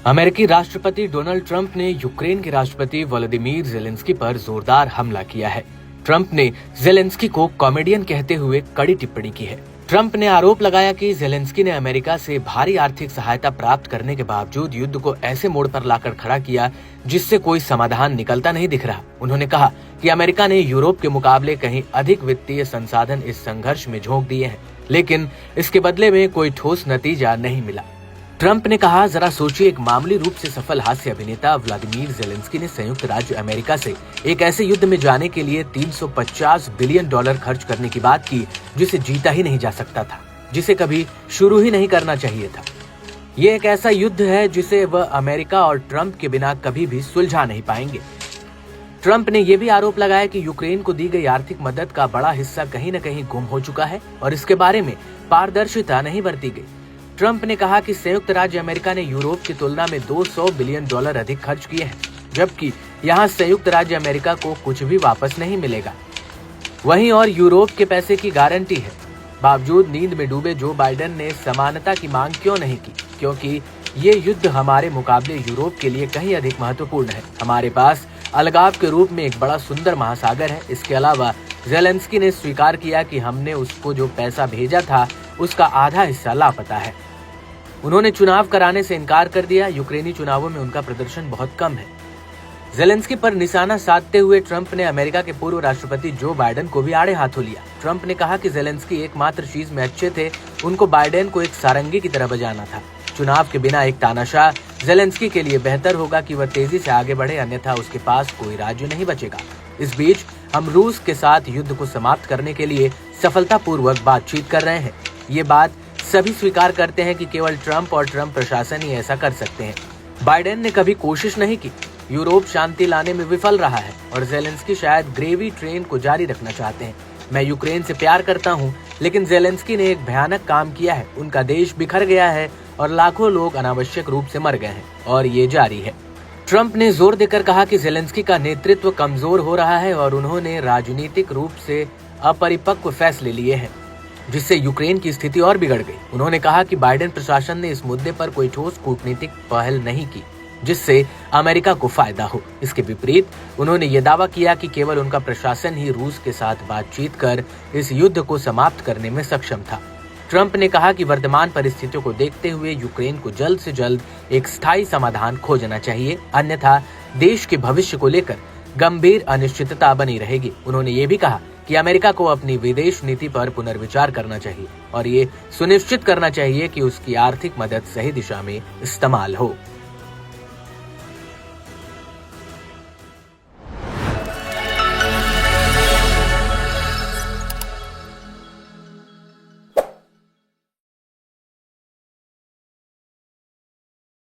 अमेरिकी राष्ट्रपति Donald Trump ने यूक्रेन के राष्ट्रपति व्लादिमीर ज़ेलेंस्की पर जोरदार हमला किया है। ट्रंप ने ज़ेलेंस्की को कॉमेडियन कहते हुए कड़ी टिप्पणी की है। ट्रंप ने आरोप लगाया कि ज़ेलेंस्की ने अमेरिका से भारी आर्थिक सहायता प्राप्त करने के बावजूद युद्ध को ऐसे मोड़ पर लाकर खड़ा किया जिससे कोई समाधान निकलता नहीं दिख रहा। उन्होंने कहा कि अमेरिका ने यूरोप के मुकाबले कहीं अधिक वित्तीय संसाधन इस संघर्ष में झोंक दिए हैं, लेकिन इसके बदले में कोई ठोस नतीजा नहीं मिला। ट्रंप ने कहा, जरा सोचिए, एक मामूली रूप से सफल हास्य अभिनेता व्लादिमीर ज़ेलेंस्की ने संयुक्त राज्य अमेरिका से एक ऐसे युद्ध में जाने के लिए $350 बिलियन खर्च करने की बात की जिसे जीता ही नहीं जा सकता था, जिसे कभी शुरू ही नहीं करना चाहिए था। ये एक ऐसा युद्ध है जिसे वह अमेरिका और ट्रंप के बिना कभी भी सुलझा नहीं पाएंगे। ट्रंप ने यह भी आरोप लगाया कि यूक्रेन को दी गई आर्थिक मदद का बड़ा हिस्सा कहीं न कहीं गुम हो चुका है और इसके बारे में पारदर्शिता नहीं बरती गई। ट्रंप ने कहा कि संयुक्त राज्य अमेरिका ने यूरोप की तुलना में $200 बिलियन अधिक खर्च किए हैं, जबकि यहाँ संयुक्त राज्य अमेरिका को कुछ भी वापस नहीं मिलेगा। वहीं और यूरोप के पैसे की गारंटी है। बावजूद नींद में डूबे जो बाइडेन ने समानता की मांग क्यों नहीं की? क्योंकि ये युद्ध हमारे मुकाबले यूरोप के लिए कहीं अधिक महत्वपूर्ण है। हमारे पास अलगाव के रूप में एक बड़ा सुंदर महासागर है। इसके अलावा ज़ेलेंस्की ने स्वीकार किया कि हमने उसको जो पैसा भेजा था उसका आधा हिस्सा लापता है। उन्होंने चुनाव कराने से इनकार कर दिया। यूक्रेनी चुनावों में उनका प्रदर्शन बहुत कम है। ज़ेलेंस्की पर निशाना साधते हुए ट्रंप ने अमेरिका के पूर्व राष्ट्रपति जो बाइडेन को भी आड़े हाथों लिया। ट्रंप ने कहा कि ज़ेलेंस्की एकमात्र चीज में अच्छे थे, उनको बाइडेन को एक सारंगी की तरह बजाना था। चुनाव के बिना एक तानाशाह ज़ेलेंस्की के लिए बेहतर होगा कि वह तेजी से आगे बढ़े, अन्यथा उसके पास कोई राज्य नहीं बचेगा। इस बीच हम रूस के साथ युद्ध को समाप्त करने के लिए सफलतापूर्वक बातचीत कर रहे हैं। ये बात सभी स्वीकार करते हैं कि केवल ट्रंप और ट्रंप प्रशासन ही ऐसा कर सकते हैं। बाइडेन ने कभी कोशिश नहीं की। यूरोप शांति लाने में विफल रहा है और ज़ेलेंस्की शायद ग्रेवी ट्रेन को जारी रखना चाहते हैं। मैं यूक्रेन से प्यार करता हूं, लेकिन ज़ेलेंस्की ने एक भयानक काम किया है। उनका देश बिखर गया है और लाखों लोग अनावश्यक रूप से मर गए हैं और ये जारी है। ट्रंप ने जोर देकर कहा कि ज़ेलेंस्की का नेतृत्व कमजोर हो रहा है और उन्होंने राजनीतिक रूप से अपरिपक्व फैसले लिए हैं, जिससे यूक्रेन की स्थिति और बिगड़ गई। उन्होंने कहा कि बाइडेन प्रशासन ने इस मुद्दे पर कोई ठोस कूटनीतिक पहल नहीं की जिससे अमेरिका को फायदा हो। इसके विपरीत उन्होंने ये दावा किया कि केवल उनका प्रशासन ही रूस के साथ बातचीत कर इस युद्ध को समाप्त करने में सक्षम था। ट्रंप ने कहा कि वर्तमान परिस्थितियों को देखते हुए यूक्रेन को जल्द से जल्द एक स्थायी समाधान खोजना चाहिए, अन्यथा देश के भविष्य को लेकर गंभीर अनिश्चितता बनी रहेगी। उन्होंने ये भी कहा कि अमेरिका को अपनी विदेश नीति पर पुनर्विचार करना चाहिए और ये सुनिश्चित करना चाहिए कि उसकी आर्थिक मदद सही दिशा में इस्तेमाल हो।